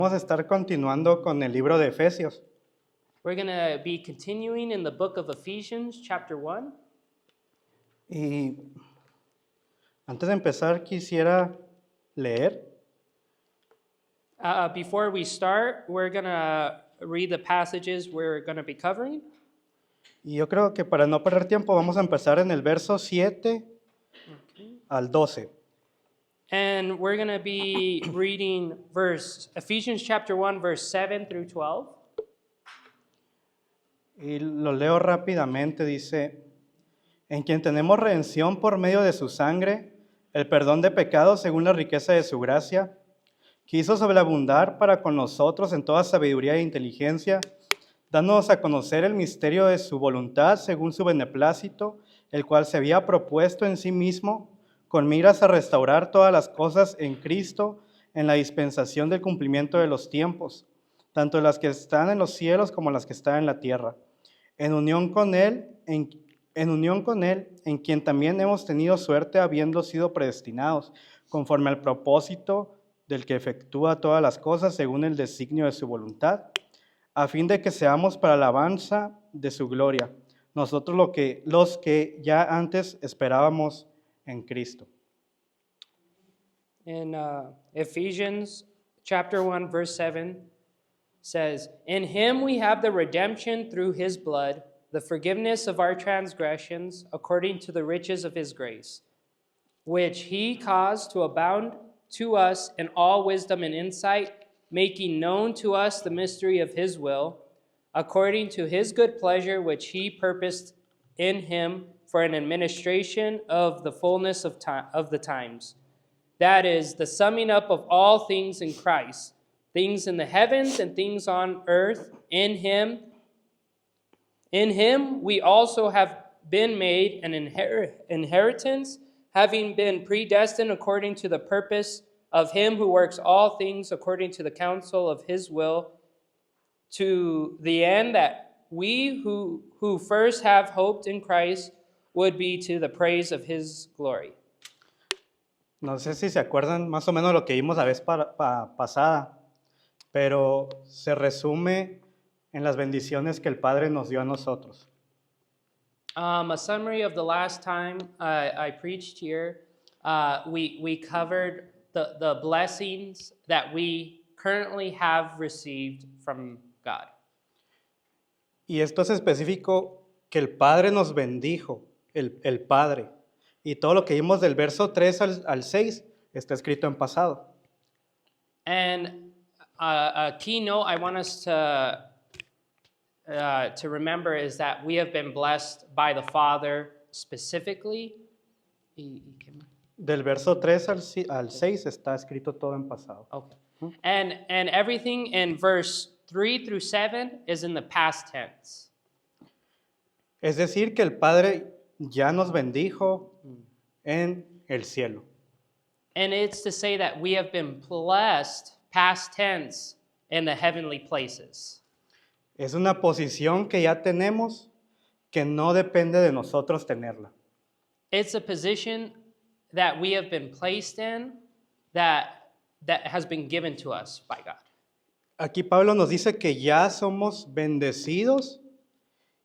Vamos a estar continuando con el libro de Efesios. We're going to be continuing in the book of Ephesians, chapter 1. Y antes de empezar quisiera leer Before we start, we're going to read the passages we're going to be covering. y yo creo que para no perder tiempo vamos a empezar en el verso 7 al 12. And we're going to be reading Ephesians chapter 1, verse 7 through 12. Y lo leo rápidamente, dice, en quien tenemos redención por medio de su sangre, el perdón de pecados según la riqueza de su gracia, que hizo sobreabundar para con nosotros en toda sabiduría e inteligencia, dándonos a conocer el misterio de su voluntad según su beneplácito, el cual se había propuesto en sí mismo, con miras a restaurar todas las cosas en Cristo, en la dispensación del cumplimiento de los tiempos, tanto las que están en los cielos como las que están en la tierra, en unión con Él, en quien también hemos tenido suerte habiendo sido predestinados, conforme al propósito del que efectúa todas las cosas según el designio de su voluntad, a fin de que seamos para alabanza de su gloria, nosotros los que ya antes esperábamos en Cristo. In Ephesians chapter 1, verse 7 says, In him we have the redemption through his blood, the forgiveness of our transgressions, according to the riches of his grace, which he caused to abound to us in all wisdom and insight, making known to us the mystery of his will, according to his good pleasure, which he purposed in him for an administration of the fullness of the times. That is, the summing up of all things in Christ, things in the heavens and things on earth, in him. In him we also have been made an inheritance, having been predestined according to the purpose of him who works all things according to the counsel of his will, to the end that we who first have hoped in Christ would be to the praise of his glory. No sé si se acuerdan más o menos lo que vimos la vez pasada, pero se resume en las bendiciones que el Padre nos dio a nosotros. A summary of the last time I preached here, we covered the blessings that we currently have received from God. Y esto es específico que el Padre nos bendijo, el Padre. Y todo lo que vimos del verso 3 al 6 está escrito en pasado. And a key note I want us to remember is that we have been blessed by the Father specifically. Del verso 3 al 6 está escrito todo en pasado. Okay. And everything in verse 3 through 7 is in the past tense. Es decir, que el Padre ya nos bendijo en el cielo. And it's to say that we have been blessed, past tense, in the heavenly places. Es una posición que ya tenemos que no depende de nosotros tenerla. It's a position that we have been placed in that has been given to us by God. Aquí Pablo nos dice que ya somos bendecidos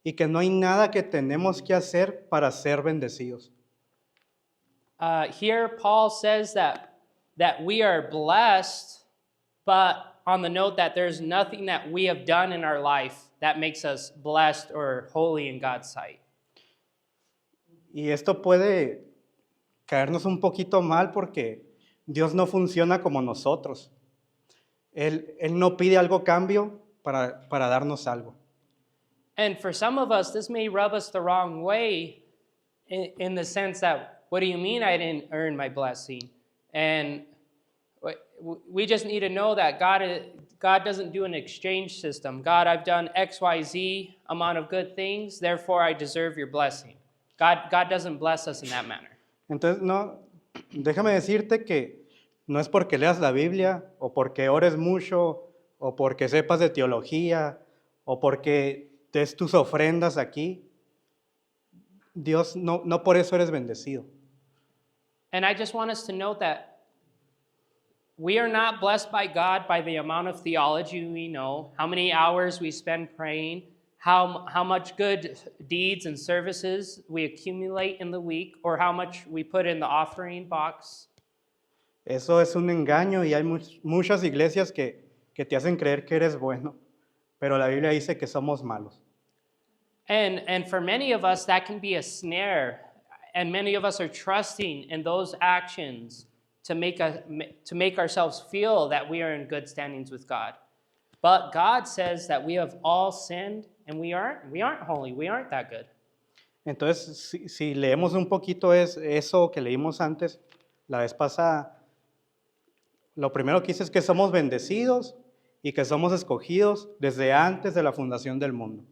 y que no hay nada que tenemos que hacer para ser bendecidos. Here Paul says that we are blessed, but on the note that there's nothing that we have done in our life that makes us blessed or holy in God's sight. Y esto puede caernos un poquito mal porque Dios no funciona como nosotros. Él no pide algo a cambio para darnos algo. And for some of us, this may rub us the wrong way in the sense that, what do you mean I didn't earn my blessing? And we just need to know that God doesn't do an exchange system. God, I've done X, Y, Z amount of good things, therefore I deserve your blessing. God doesn't bless us in that manner. Entonces, no, déjame decirte que no es porque leas la Biblia o porque ores mucho o porque sepas de teología o porque des tus ofrendas aquí. Dios, no por eso eres bendecido. And I just want us to note that we are not blessed by God by the amount of theology we know, how many hours we spend praying, how much good deeds and services we accumulate in the week, or how much we put in the offering box. Eso es un engaño y hay muchas iglesias que te hacen creer que eres bueno, pero la Biblia dice que somos malos. And for many of us, that can be a snare. And many of us are trusting in those actions to make ourselves feel that we are in good standings with God. But God says that we have all sinned and we aren't holy. We aren't that good. Entonces, si leemos un poquito eso que leímos antes, la vez pasada, lo primero que dice es que somos bendecidos y que somos escogidos desde antes de la fundación del mundo.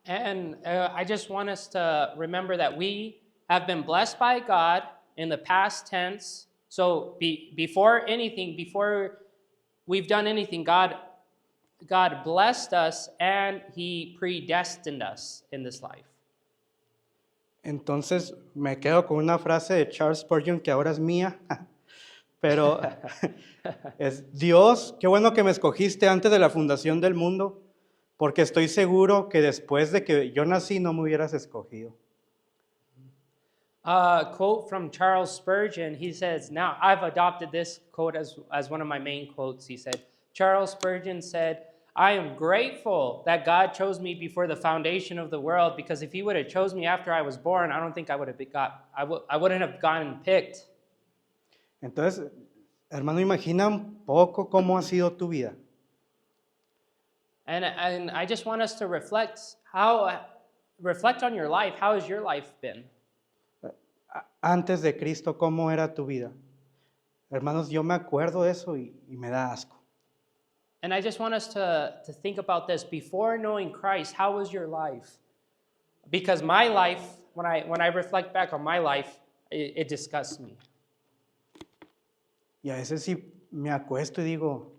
And I just want us to remember that we have been blessed by God in the past tense. So before we've done anything, God blessed us and He predestined us in this life. Entonces me quedo con una frase de Charles Spurgeon que ahora es mía, pero es: Dios, qué bueno que me escogiste antes de la fundación del mundo, porque estoy seguro que después de que yo nací no me hubieras escogido. Quote from Charles Spurgeon. He says, now I've adopted this quote as one of my main quotes. He said, Charles Spurgeon said, I am grateful that God chose me before the foundation of the world, because if He would have chose me after I was born, I don't think I wouldn't have gotten picked. Entonces, hermano, imagina un poco cómo ha sido tu vida. And I just want us to reflect on your life. How has your life been? Antes de Cristo, ¿cómo era tu vida? Hermanos, yo me acuerdo de eso y me da asco. And I just want us to think about this. Before knowing Christ, how was your life? Because my life, when I reflect back on my life, it disgusts me. Y a veces sí me acuesto y digo,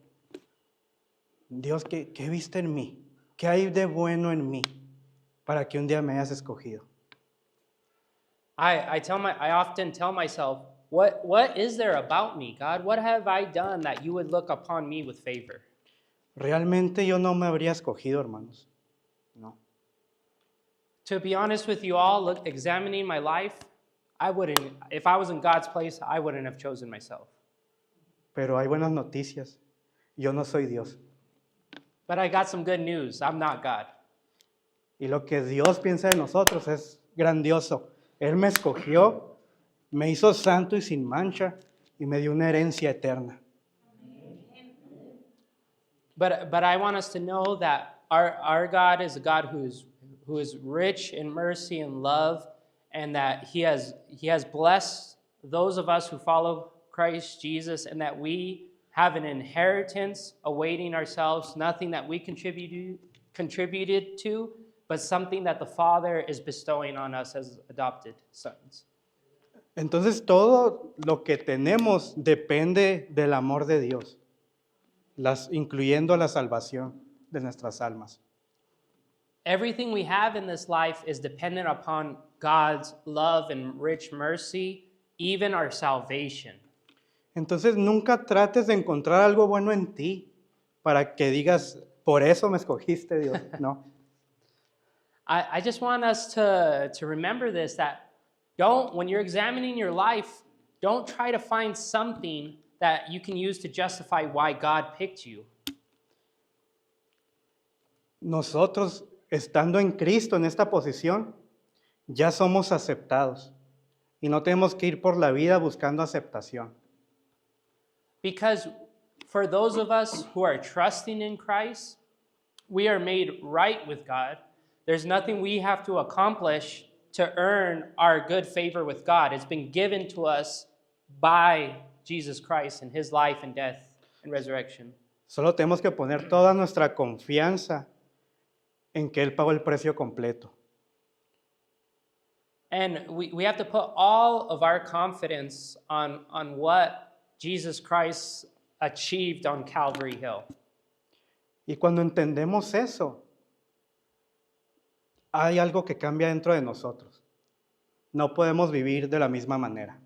Dios, ¿qué viste en mí? ¿Qué hay de bueno en mí para que un día me hayas escogido? I often tell myself, what is there about me, God? What have I done that you would look upon me with favor? Realmente yo no me habría escogido, hermanos. No. To be honest with you all, examining my life, if I was in God's place, I wouldn't have chosen myself. Pero hay buenas noticias. Yo no soy Dios. But I got some good news. I'm not God. Y lo que Dios piensa de nosotros es grandioso. Él me escogió, me hizo santo y sin mancha y me dio una herencia eterna. But I want us to know that our God is a God who is rich in mercy and love, and that He has blessed those of us who follow Christ Jesus, and that we have an inheritance awaiting ourselves, nothing that we contributed to, but something that the Father is bestowing on us as adopted sons. Entonces todo lo que tenemos depende del amor de Dios, incluyendo la salvación de nuestras almas. Everything we have in this life is dependent upon God's love and rich mercy, even our salvation. Entonces nunca trates de encontrar algo bueno en ti para que digas, por eso me escogiste, Dios. No. I just want us to remember this, that when you're examining your life, don't try to find something that you can use to justify why God picked you. Nosotros, estando en Cristo en esta posición, ya somos aceptados y no tenemos que ir por la vida buscando aceptación. Because for those of us who are trusting in Christ, we are made right with God. There's nothing we have to accomplish to earn our good favor with God. It's been given to us by Jesus Christ and His life and death and resurrection. Solo tenemos que poner toda nuestra confianza en que Él pagó el precio completo. And we have to put all of our confidence on what Jesus Christ achieved on Calvary Hill. Y cuando entendemos eso, hay algo que cambia dentro de nosotros. No podemos vivir de la misma manera.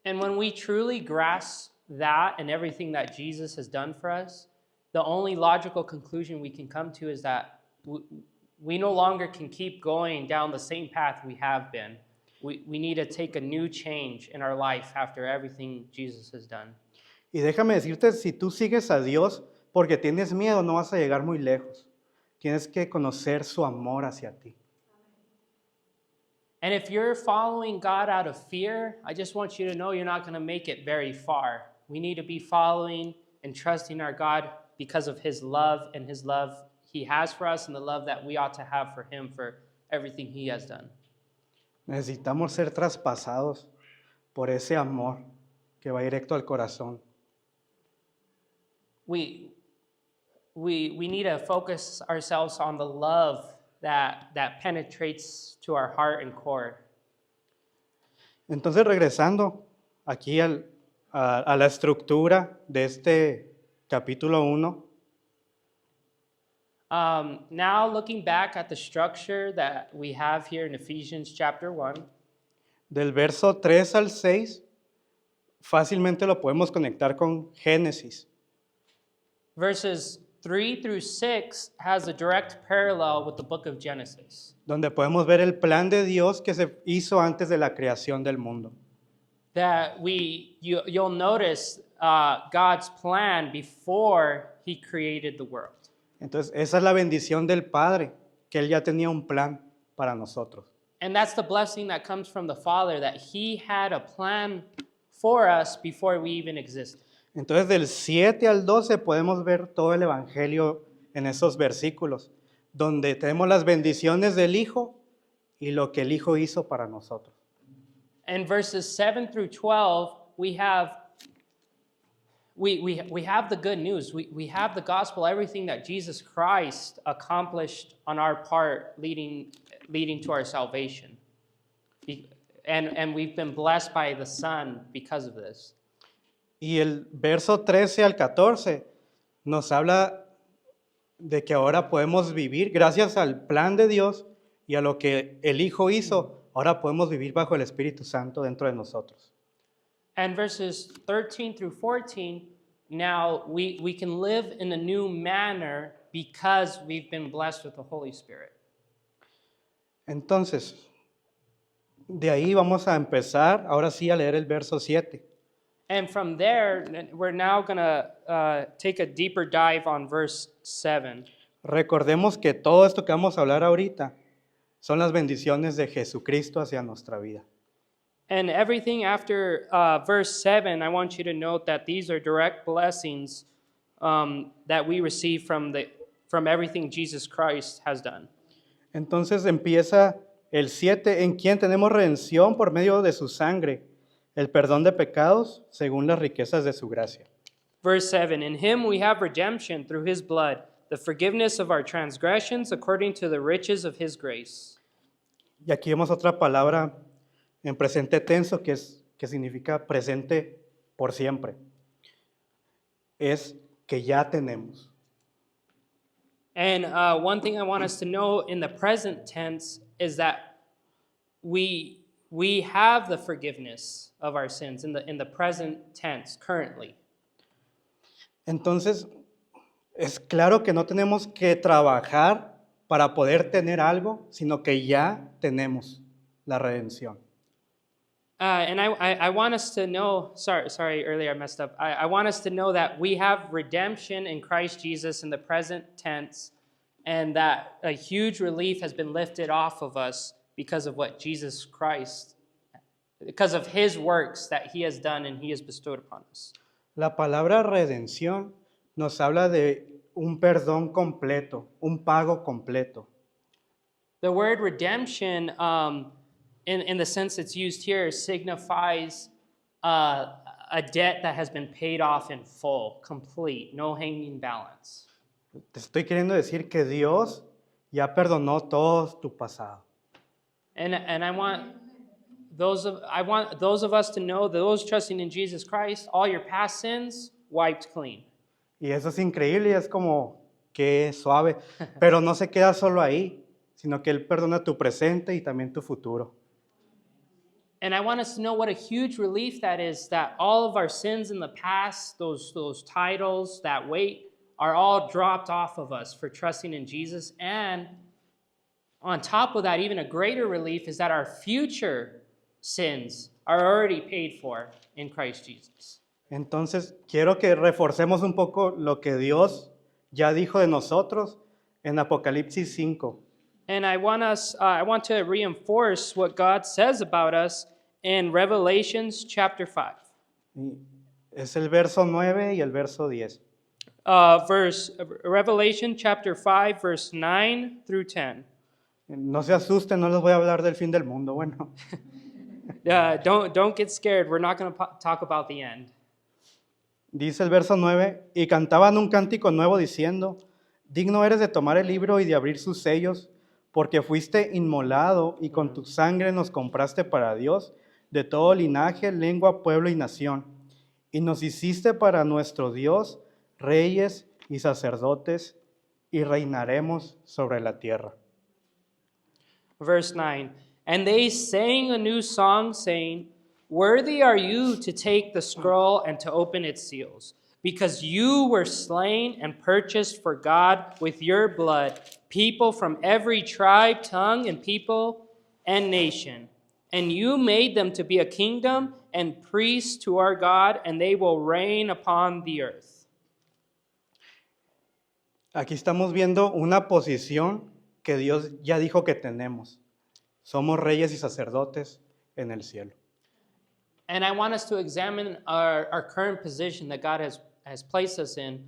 And when we truly grasp that and everything that Jesus has done for us, the only logical conclusion we can come to is that we no longer can keep going down the same path we have been. We need to take a new change in our life after everything Jesus has done. Y déjame decirte, si tú sigues a Dios porque tienes miedo, no vas a llegar muy lejos. Tienes que conocer su amor hacia ti. And if you're following God out of fear, I just want you to know you're not going to make it very far. We need to be following and trusting our God because of his love and his love he has for us and the love that we ought to have for him for everything he has done. Necesitamos ser traspasados por ese amor que va directo al corazón. We need to focus ourselves on the love that penetrates to our heart and core. Entonces, regresando aquí a la estructura de este capítulo 1, Now looking back at the structure that we have here in Ephesians chapter 1, del verso 3 al 6, fácilmente lo podemos conectar con Génesis. verses 3 through 6 has a direct parallel with the book of Genesis. Donde podemos ver el plan de Dios que se hizo antes de la creación del mundo. That you'll notice God's plan before he created the world. Entonces, esa es la bendición del Padre, que Él ya tenía un plan para nosotros. And that's the blessing that comes from the Father, that he had a plan for us before we even existed. Entonces, del 7 al 12 podemos ver todo el Evangelio en esos versículos, donde tenemos las bendiciones del Hijo y lo que el Hijo hizo para nosotros. And verses 7 through 12, we have the good news. We have the gospel, everything that Jesus Christ accomplished on our part, leading to our salvation. And we've been blessed by the Son because of this. Y el verso 13 al 14 nos habla de que ahora podemos vivir, gracias al plan de Dios y a lo que el Hijo hizo, ahora podemos vivir bajo el Espíritu Santo dentro de nosotros. And verses 13 through 14, now we can live in a new manner because we've been blessed with the Holy Spirit. Entonces, de ahí vamos a empezar, ahora sí, a leer el verso 7. And from there, we're now going to take a deeper dive on verse 7. Recordemos que todo esto que vamos a hablar ahorita son las bendiciones de Jesucristo hacia nuestra vida. And everything after verse 7, I want you to note that these are direct blessings that we receive from everything Jesus Christ has done. Entonces empieza el 7, en quien tenemos redención por medio de su sangre, el perdón de pecados según las riquezas de su gracia. Verse 7, in him we have redemption through his blood, the forgiveness of our transgressions according to the riches of his grace. Y aquí vemos otra palabra en presente tenso que significa presente por siempre. Es que ya tenemos. And one thing I want us to know in the present tense is that we have the forgiveness of our sins in the present tense currently. Entonces, es claro que no tenemos que trabajar para poder tener algo, sino que ya tenemos la redención. And I want us to know, sorry, earlier I messed up. I want us to know that we have redemption in Christ Jesus in the present tense, and that a huge relief has been lifted off of us because of what Jesus Christ, because of his works that he has done and he has bestowed upon us. La palabra redención nos habla de un perdón completo, un pago completo. The word redemption, in the sense it's used here, signifies a debt that has been paid off in full, complete, no hanging balance. Te estoy queriendo decir que Dios ya perdonó todo tu pasado. And I want those of us to know, those trusting in Jesus Christ, all your past sins wiped clean. Y eso es increíble y es como que suave, pero no se queda solo ahí, sino que Él perdona tu presente y también tu futuro. And I want us to know what a huge relief that is, that all of our sins in the past, those titles, that weight, are all dropped off of us for trusting in Jesus. And on top of that, even a greater relief is that our future sins are already paid for in Christ Jesus. Entonces, quiero que reforcemos un poco lo que Dios ya dijo de nosotros en Apocalipsis 5. And I want to reinforce what God says about us in Revelations chapter 5. Y es el verso 9 y el verso 10. Revelation chapter 5, verse 9 through 10. No se asusten, no les voy a hablar del fin del mundo. Bueno, Don't get scared. We're not going to talk about the end. dice el verso 9, y cantaban un cántico nuevo diciendo, digno eres de tomar el libro y de abrir sus sellos, porque fuiste inmolado y con tu sangre nos compraste para Dios de todo linaje, lengua, pueblo y nación. Y nos hiciste para nuestro Dios reyes y sacerdotes y reinaremos sobre la tierra. Verse 9, and they sang a new song, saying, worthy are you to take the scroll and to open its seals, because you were slain and purchased for God with your blood people from every tribe, tongue, and people and nation. And you made them to be a kingdom and priests to our God, and they will reign upon the earth. Aquí estamos viendo una posición que Dios ya dijo que tenemos. Somos reyes y sacerdotes en el cielo. And I want us to examine our current position that God has placed us in,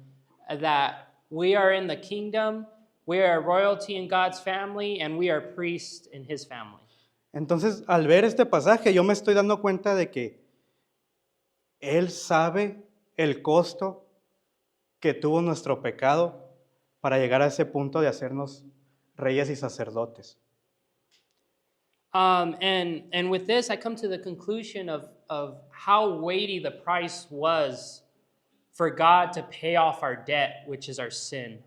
that we are in the kingdom, we are royalty in God's family, and we are priests in his family. Entonces, al ver este pasaje, yo me estoy dando cuenta de que Él sabe el costo que tuvo nuestro pecado para llegar a ese punto de hacernos reyes y sacerdotes. And with this, I come to the conclusion of how weighty the price was for God to pay off our debt, which is our sin.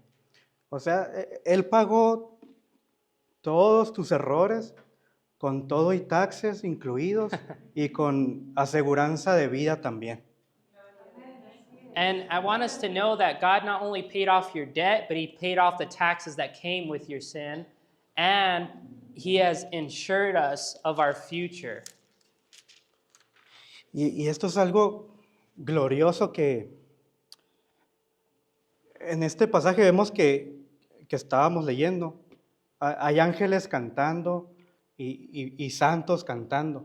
O sea, Él pagó todos tus errores, con todo y taxes incluidos, y con aseguranza de vida también. And I want us to know that God not only paid off your debt, but he paid off the taxes that came with your sin, and he has insured us of our future. Y esto es algo glorioso que en este pasaje vemos que estábamos leyendo. Hay ángeles cantando y santos cantando.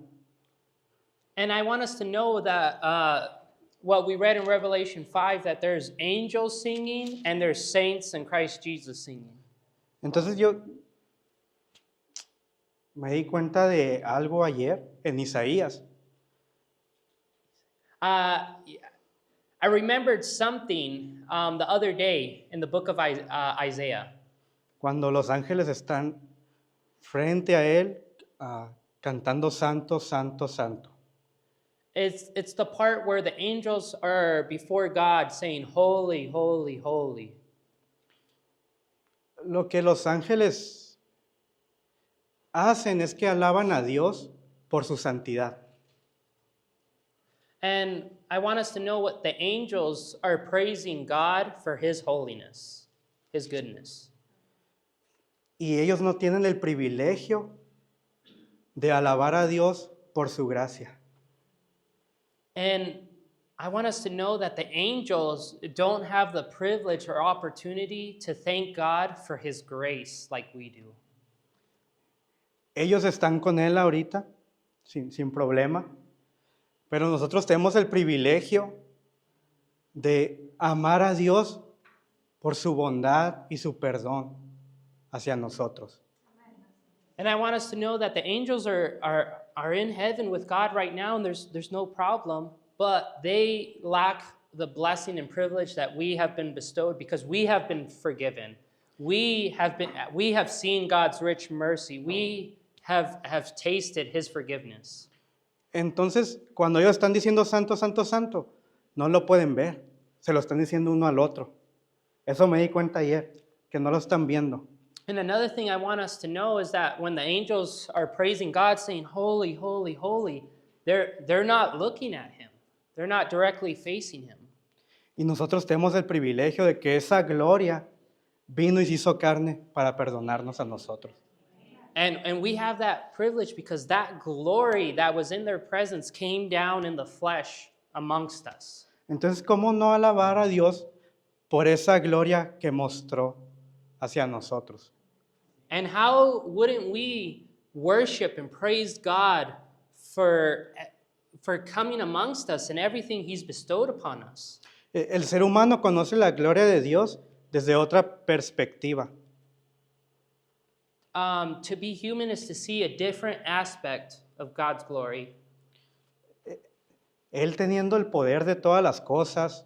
And I want us to know that what we read in Revelation 5, that there's angels singing and there's saints in Christ Jesus singing. Entonces yo me di cuenta de algo ayer en Isaías. I remembered something the other day in the book of Isaiah. Cuando los ángeles están frente a él cantando santo, santo, santo. It's the part where the angels are before God saying, holy, holy, holy. Lo que los ángeles hacen es que alaban a Dios por su santidad. And I want us to know what the angels are praising God for his holiness, his goodness. Y ellos no tienen el privilegio de alabar a Dios por su gracia. And I want us to know that the angels don't have the privilege or opportunity to thank God for his grace like we do. Ellos están con Él ahorita, sin problema, pero nosotros tenemos el privilegio de amar a Dios por su bondad y su perdón hacia nosotros. And I want us to know that the angels are in heaven with God right now, and there's no problem, but they lack the blessing and privilege that we have been bestowed because we have been forgiven. We have seen God's rich mercy. We have tasted his forgiveness. Entonces, cuando ellos están diciendo santo, santo, santo, no lo pueden ver, se lo están diciendo uno al otro. Eso me di cuenta ayer, que no lo están viendo. And another thing I want us to know is that when the angels are praising God, saying, holy, holy, holy, they're not looking at him. They're not directly facing him. Y nosotros tenemos el privilegio de que esa gloria vino y se hizo carne para perdonarnos a nosotros. And we have that privilege because that glory that was in their presence came down in the flesh amongst us. Entonces, ¿cómo no alabar a Dios por esa gloria que mostró hacia nosotros? And how wouldn't we worship and praise God for coming amongst us and everything he's bestowed upon us? El ser humano conoce la gloria de Dios desde otra perspectiva. To be human is to see a different aspect of God's glory. Él teniendo el poder de todas las cosas,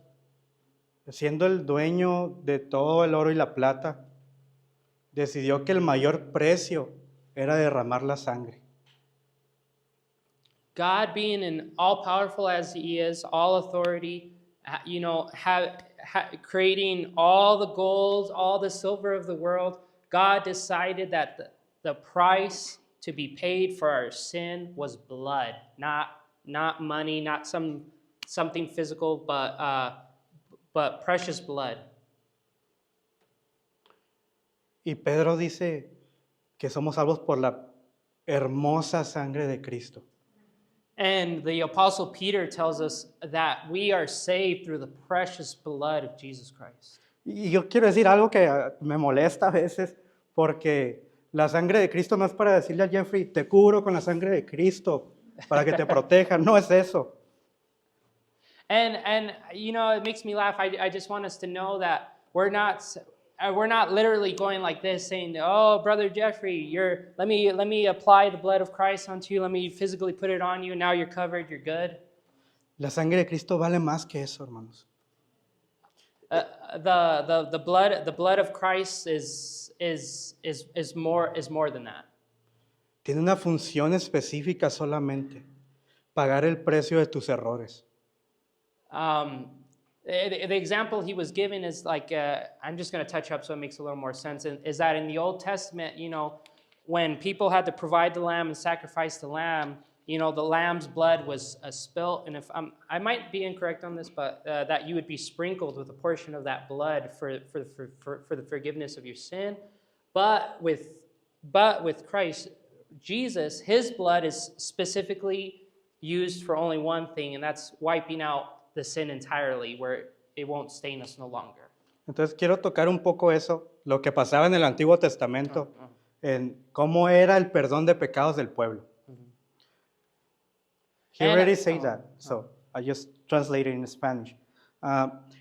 siendo el dueño de todo el oro y la plata, decidió que el mayor precio era derramar la sangre. God being an all-powerful as he is, all authority, creating all the gold, all the silver of the world, God decided that the price to be paid for our sin was blood, not money, not something physical, but precious blood. Y Pedro dice que somos salvos por la hermosa sangre de Cristo. And the Apostle Peter tells us that we are saved through the precious blood of Jesus Christ. Y yo quiero decir algo que me molesta a veces, porque la sangre de Cristo no es para decirle a Jeffrey, te cubro con la sangre de Cristo para que te proteja. No es eso. And it makes me laugh. I just want us to know that we're not literally going like this, saying, "Oh, brother Jeffrey, let me apply the blood of Christ onto you. Let me physically put it on you. Now you're covered. You're good." La sangre de Cristo vale más que eso, hermanos. The blood of Christ is more than that. Tiene una función específica solamente, pagar el precio de tus errores. The example he was given is like, I'm just going to touch up so it makes a little more sense, is that in the Old Testament, when people had to provide the lamb and sacrifice the lamb, the lamb's blood was spilt, and if I might be incorrect on this, but that you would be sprinkled with a portion of that blood for the forgiveness of your sin. But with Christ, Jesus, his blood is specifically used for only one thing, and that's wiping out the sin entirely, where it won't stain us no longer. Entonces quiero tocar un poco eso, lo que pasaba en el Antiguo Testamento, en cómo era el perdón de pecados del pueblo. He already said that, so I just translated in Spanish.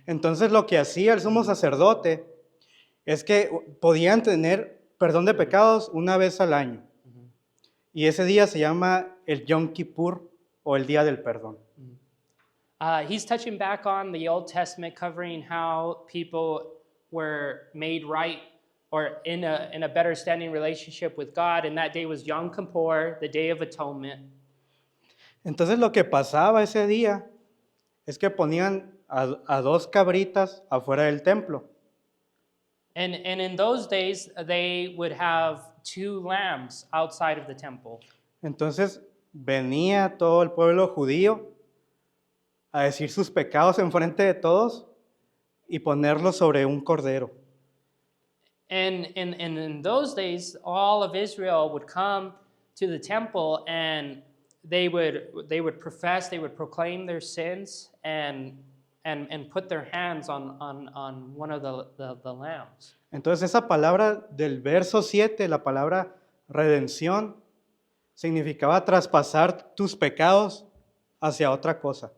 Entonces lo que hacía el sumo sacerdote es que podían tener perdón de pecados una vez al año. Y ese día se llama el Yom Kippur o el Día del Perdón. He's touching back on the Old Testament, covering how people were made right or in a better standing relationship with God. And that day was Yom Kippur, the Day of Atonement. Entonces lo que pasaba ese día es que ponían a dos cabritas afuera del templo. And in those days, they would have 2 lambs outside of the temple. Entonces venía todo el pueblo judío a decir sus pecados enfrente de todos y ponerlos sobre un cordero. And in those days, all of Israel would come to the temple and they would profess, they would proclaim their sins and put their hands on one of the lambs. Entonces esa palabra del verso 7, la palabra redención, significaba traspasar tus pecados hacia otra cosa.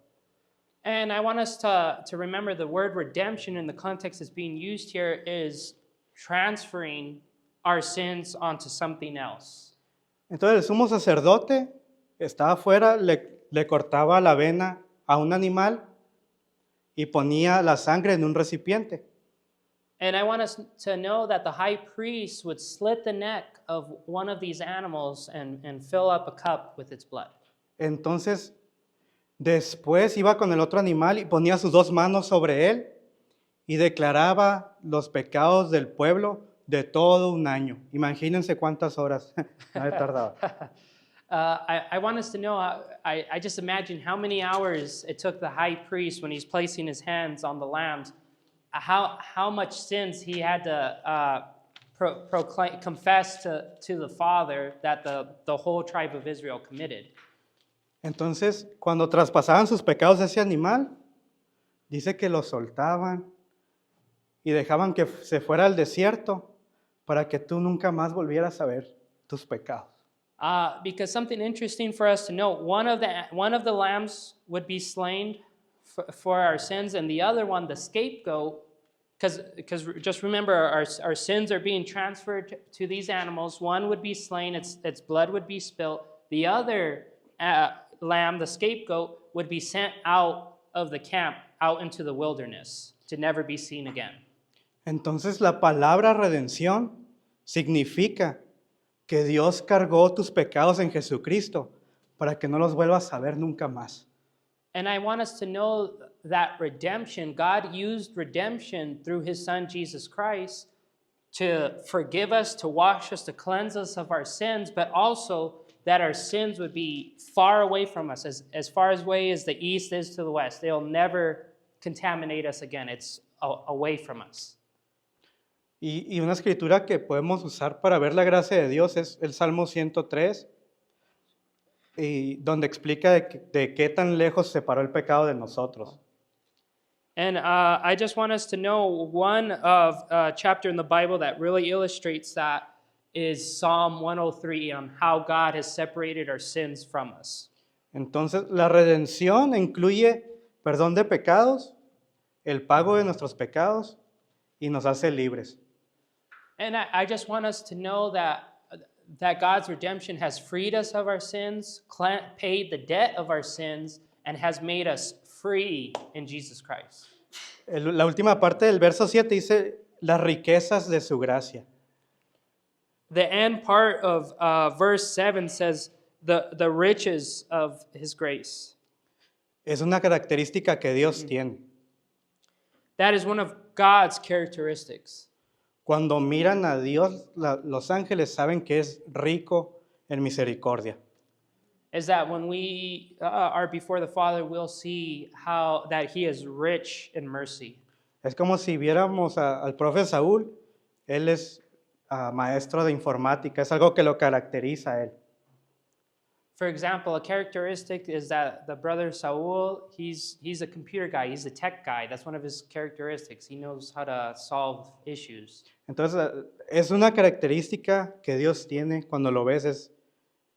And I want us to remember the word redemption in the context that's being used here is transferring our sins onto something else. Entonces el sumo sacerdote estaba afuera, le cortaba la vena a un animal y ponía la sangre en un recipiente. And I want us to know that the high priest would slit the neck of one of these animals and fill up a cup with its blood. Entonces, después iba con el otro animal y ponía sus 2 manos sobre él y declaraba los pecados del pueblo de todo un año. Imagínense cuántas horas tardaba. I want us to know, I just imagine how many hours it took the high priest when he's placing his hands on the lambs, how much sins he had to confess to the Father that the whole tribe of Israel committed. Entonces, cuando traspasaban sus pecados a ese animal, dice que lo soltaban y dejaban que se fuera al desierto para que tú nunca más volvieras a ver tus pecados. Because something interesting for us to note, one of the lambs would be slain for our sins, and the other one, the scapegoat, because just remember, our sins are being transferred to these animals. One would be slain, its blood would be spilt. The other lamb, the scapegoat, would be sent out of the camp, out into the wilderness, to never be seen again. Entonces la palabra redención significa que Dios cargó tus pecados en Jesucristo para que no los vuelvas a ver nunca más. And I want us to know that redemption, God used redemption through his son Jesus Christ to forgive us, to wash us, to cleanse us of our sins, but also that our sins would be far away from us, as far away as the east is to the west. They'll never contaminate us again. It's away from us. Y una escritura que podemos usar para ver la gracia de Dios es el Salmo 103, y donde explica de qué tan lejos separó el pecado de nosotros. And I just want us to know one chapter in the Bible that really illustrates that is Psalm 103 on how God has separated our sins from us. Entonces, la redención incluye perdón de pecados, el pago de nuestros pecados y nos hace libres. And I just want us to know that God's redemption has freed us of our sins, paid the debt of our sins, and has made us free in Jesus Christ. La última parte del verso 7 dice las riquezas de su gracia. The end part of verse 7 says the riches of his grace. Es una característica que Dios tiene. That is one of God's characteristics. Cuando miran a Dios, los ángeles saben que es rico en misericordia. Is that when we are before the Father, we'll see how that he is rich in mercy. Es como si viéramos al profe Saúl, él es maestro de informática, es algo que lo caracteriza a él. For example, a characteristic is that the brother Saul, he's a computer guy, he's a tech guy. That's one of his characteristics. He knows how to solve issues. Entonces, es una característica que Dios tiene cuando lo ves, es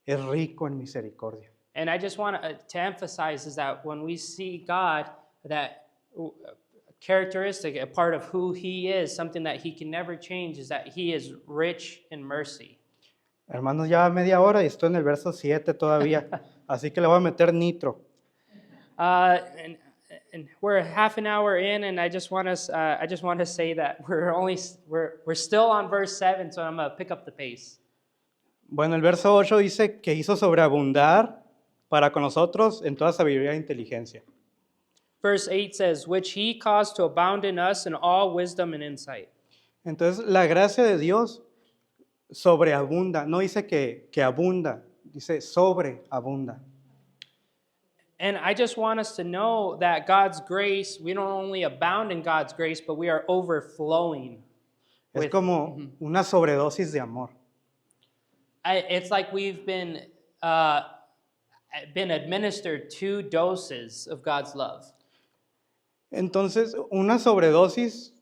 rico en misericordia. And I just want to emphasize is that when we see God, that characteristic, a part of who he is, something that he can never change, is that he is rich in mercy. Hermanos, ya media hora y estoy en el verso 7 todavía, así que le voy a meter nitro. And we're half an hour in, and I just want to say that we're still on verse 7, so I'm gonna pick up the pace. Bueno, el verso 8 dice que hizo sobreabundar para con nosotros en toda sabiduría e inteligencia. Verse 8 says, which he caused to abound in us in all wisdom and insight. Entonces, la gracia de Dios sobreabunda, no dice que abunda, dice sobreabunda. And I just want us to know that God's grace, we don't only abound in God's grace, but we are overflowing. Es como una sobredosis de amor. It's like we've been administered 2 doses of God's love. Entonces, una sobredosis,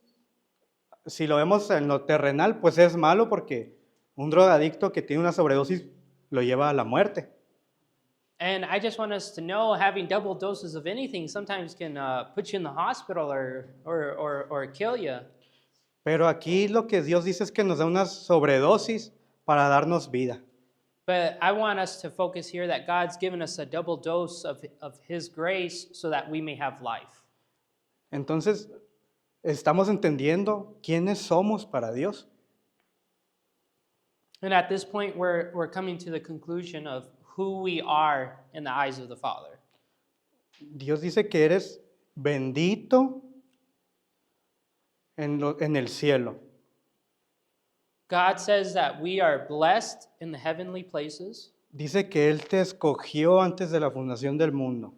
si lo vemos en lo terrenal, pues es malo porque un drogadicto que tiene una sobredosis lo lleva a la muerte. And I just want us to know, having double doses of anything sometimes can put you in the hospital or kill you. Pero aquí lo que Dios dice es que nos da una sobredosis para darnos vida. But I want us to focus here that God's given us a double dose of his grace so that we may have life. Entonces, estamos entendiendo quiénes somos para Dios. And at this point, we're coming to the conclusion of who we are in the eyes of the Father. Dios dice que eres bendito en el cielo. God says that we are blessed in the heavenly places. Dice que Él te escogió antes de la fundación del mundo.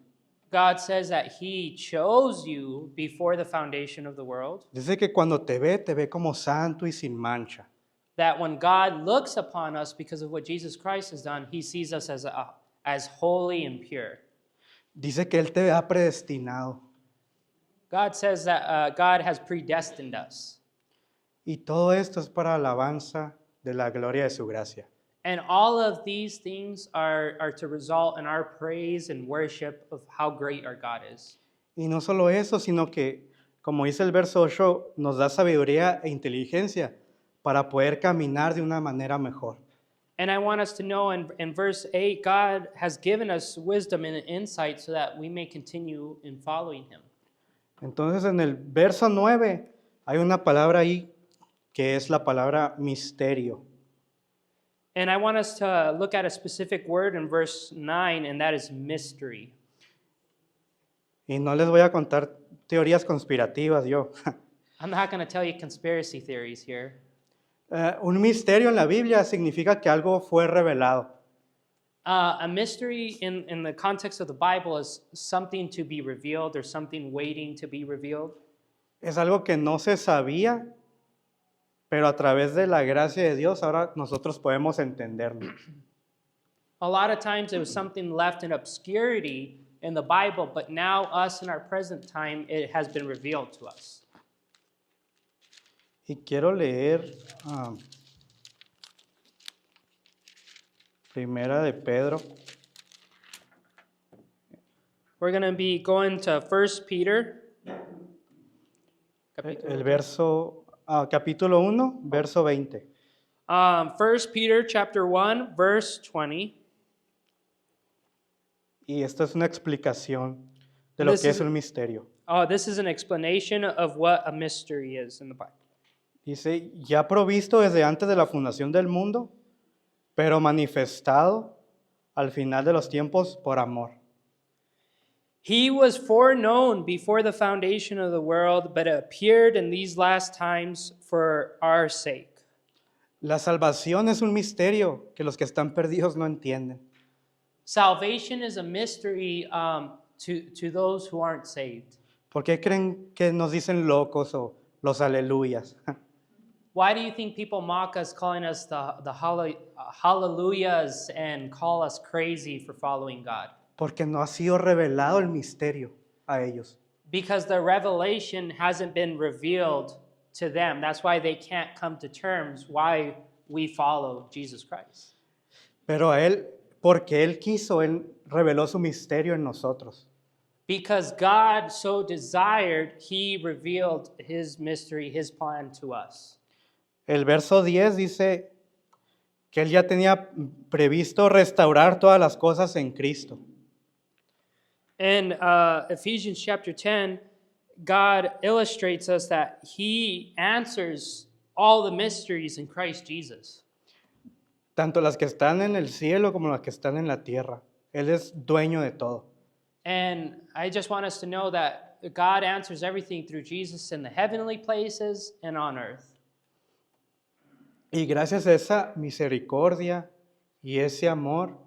God says that He chose you before the foundation of the world. Dice que cuando te ve como santo y sin mancha. That when God looks upon us because of what Jesus Christ has done, He sees us as holy and pure. Dice que Él te ha predestinado. God says that God has predestined us. Y todo esto es para alabanza de la gloria de su gracia. And all of these things are to result in our praise and worship of how great our God is. Y no solo eso, sino que, como dice el verso 8, nos da sabiduría e inteligencia para poder caminar de una manera mejor. And I want us to know in verse 8, God has given us wisdom and insight so that we may continue in following Him. Entonces en el verso 9 hay una palabra ahí que es la palabra misterio. And I want us to look at a specific word in verse 9, and that is mystery. Y no les voy a contar teorías conspirativas yo. I'm not going to tell you conspiracy theories here. Un misterio en la Biblia significa que algo fue revelado. A mystery in the context of the Bible is something to be revealed or something waiting to be revealed. Es algo que no se sabía, pero a través de la gracia de Dios ahora nosotros podemos entenderlo. A lot of times it was something left in obscurity in the Bible, but now us in our present time, it has been revealed to us. Y quiero leer Primera de Pedro, We're going to be going to 1 Peter. el verso, capítulo 1, verso 20. 1 Peter chapter 1, verse 20. Y esto es una explicación de lo This que is- es un misterio. This is an explanation of what a mystery is in the Bible. Dice, ya provisto desde antes de la fundación del mundo, pero manifestado al final de los tiempos por amor. He was foreknown before the foundation of the world, but appeared in these last times for our sake. La salvación es un misterio que los que están perdidos no entienden. Salvation is a mystery to those who aren't saved. ¿Por qué creen que nos dicen locos o los aleluyas? Why do you think people mock us, calling us the hallelujahs and call us crazy for following God? Porque no ha sido revelado el misterio a ellos. Because the revelation hasn't been revealed to them. That's why they can't come to terms why we follow Jesus Christ. Pero a Él, porque Él quiso, Él reveló su misterio en nosotros. Because God so desired, He revealed His mystery, His plan to us. El verso 10 dice que Él ya tenía previsto restaurar todas las cosas en Cristo. In Ephesians chapter 10, God illustrates us that He answers all the mysteries in Christ Jesus. Tanto las que están en el cielo como las que están en la tierra. Él es dueño de todo. And I just want us to know that God answers everything through Jesus in the heavenly places and on earth. Y gracias a esa misericordia y ese amor,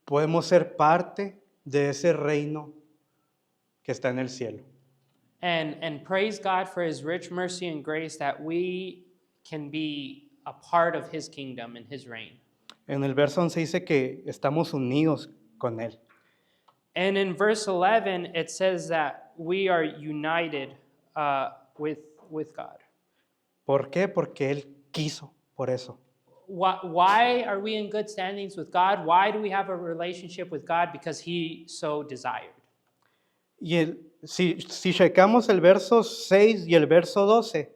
podemos ser parte de ese reino que está en el cielo. And praise God for His rich mercy and grace that we can be a part of His kingdom and His reign. En el verso 11 dice que estamos unidos con Él. And in verse 11, it says that we are united with God. ¿Por qué? Porque Él quiso, por eso. Why are we in good standings with God? Why do we have a relationship with God? Because He so desired. Y si checamos el verso 6 y el verso 12,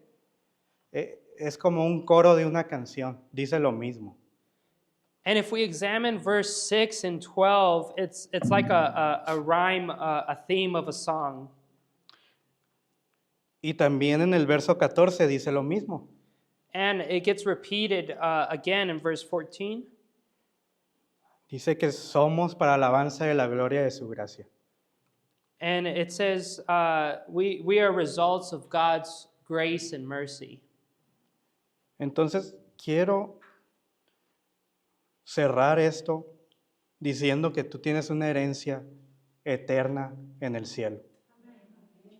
es como un coro de una canción, dice lo mismo. And if we examine verse 6 and 12, it's like a rhyme, a theme of a song. Y también en el verso 14 dice lo mismo. And it gets repeated again in verse 14. Dice que somos para alabanza de la gloria de su gracia. And it says we are results of God's grace and mercy. Entonces, quiero cerrar esto diciendo que tú tienes una herencia eterna en el cielo.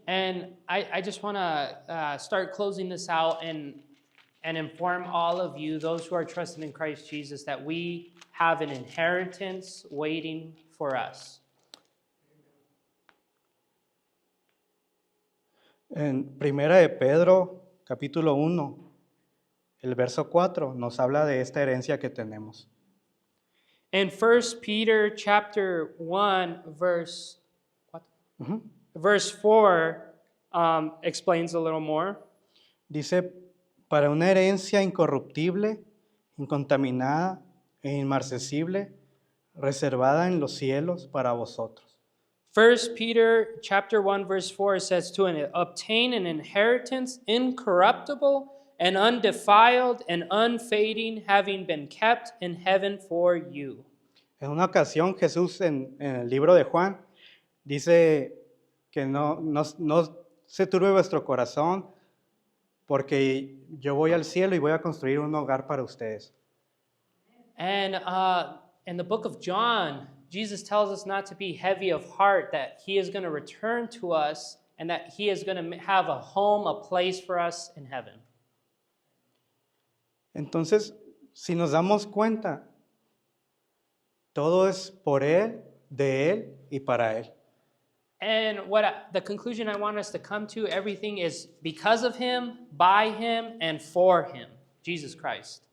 And I just want to start closing this out and inform all of you, those who are trusting in Christ Jesus, that we have an inheritance waiting for us. En Primera de Pedro, capítulo 1, el verso 4, nos habla de esta herencia que tenemos. In 1 Peter chapter 1, verse 4 explains a little more. Dice, para una herencia incorruptible, incontaminada e inmarcesible, reservada en los cielos para vosotros. 1 Peter chapter 1 verse 4 says to obtain an inheritance incorruptible and undefiled and unfading, having been kept in heaven for you. En una ocasión Jesús en el libro de Juan dice que no se turbe vuestro corazón porque yo voy al cielo y voy a construir un hogar para ustedes. And in the book of John, Jesus tells us not to be heavy of heart, that he is going to return to us and that he is going to have a home, a place for us in heaven. Entonces, si nos damos cuenta, todo es por Él, de Él y para Él. And the conclusion I want us to come to, everything is because of him, by him, and for him, Jesus Christ.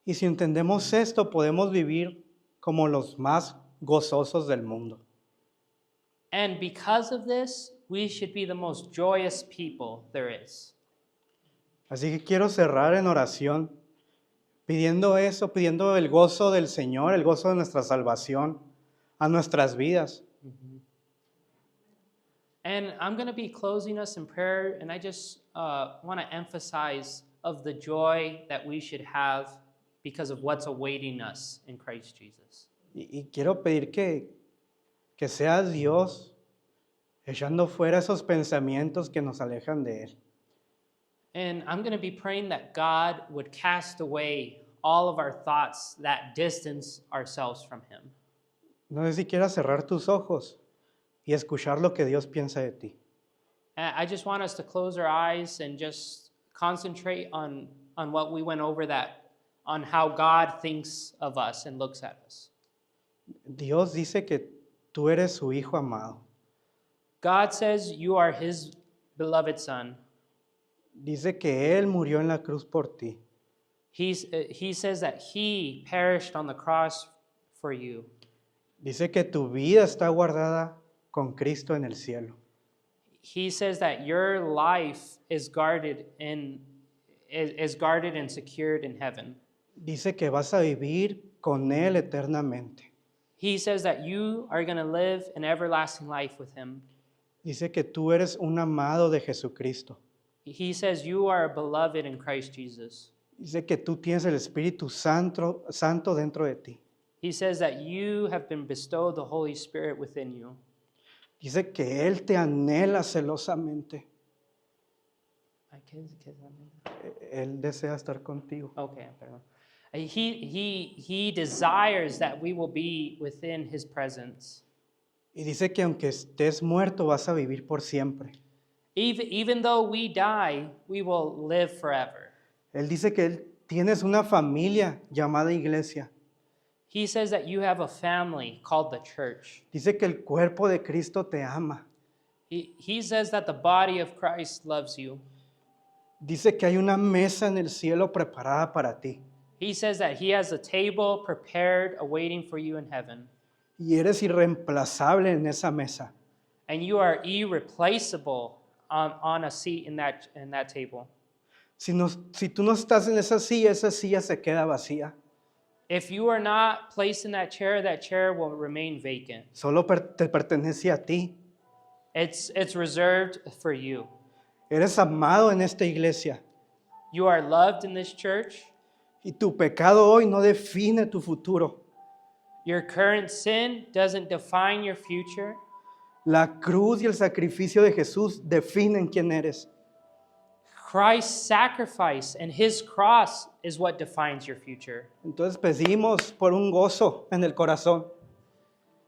Y si entendemos esto, podemos vivir como los más gozosos del mundo. And because of this, we should be the most joyous people there is. Así que quiero cerrar en oración, pidiendo eso, pidiendo el gozo del Señor, el gozo de nuestra salvación a nuestras vidas. And I'm going to be closing us in prayer, and I just want to emphasize of the joy that we should have because of what's awaiting us in Christ Jesus. Y quiero pedir que sea Dios echando fuera esos pensamientos que nos alejan de Él. And I'm going to be praying that God would cast away all of our thoughts that distance ourselves from him. No sé si quieras cerrar tus ojos y escuchar lo que Dios piensa de ti. And I just want us to close our eyes and just concentrate on what we went over, that on how God thinks of us and looks at us. Dios dice que tú eres su hijo amado. God says you are his beloved son. Dice que Él murió en la cruz por ti. He says that he perished on the cross for you. Dice que tu vida está guardada con Cristo en el cielo. He says that your life is guarded and secured in heaven. Dice que vas a vivir con Él eternamente. He says that you are going to live an everlasting life with him. Dice que tú eres un amado de Jesucristo. He says you are beloved in Christ Jesus. Dice que tú tienes el Espíritu Santo dentro de ti. He says that you have been bestowed the Holy Spirit within you. Dice que Él te anhela celosamente. Él desea estar contigo. Okay, perdón. He desires that we will be within his presence. Y dice que aunque estés muerto, vas a vivir por siempre. Even though we die, we will live forever. Él dice que tienes una familia llamada iglesia. He says that you have a family called the church. Dice que el cuerpo de Cristo te ama. He says that the body of Christ loves you. Dice que hay una mesa en el cielo preparada para ti. He says that he has a table prepared awaiting for you in heaven. Y eres irreemplazable en esa mesa. And you are irreplaceable on a seat in that table. Si tú no estás en esa silla se queda vacía. If you are not placed in that chair will remain vacant. Solo te pertenece a ti. It's reserved for you. Eres amado en esta iglesia. You are loved in this church. Y tu pecado hoy no define tu futuro. Your current sin doesn't define your future. La cruz y el sacrificio de Jesús definen quién eres. Christ's sacrifice and his cross is what defines your future. Entonces pedimos por un gozo en el corazón.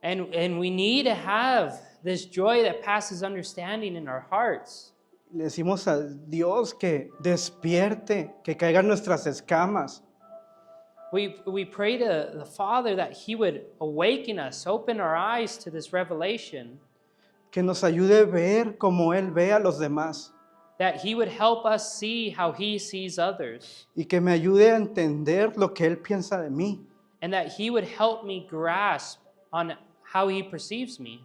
And we need to have this joy that passes understanding in our hearts. Le decimos a Dios que despierte, que caigan nuestras escamas, We pray to the Father that he would awaken us, open our eyes to this revelation, que nos ayude a ver como Él ve a los demás that he would help us see how he sees others, y que me ayude a entender lo que Él piensa de mí. and that he would help me grasp on how he perceives me.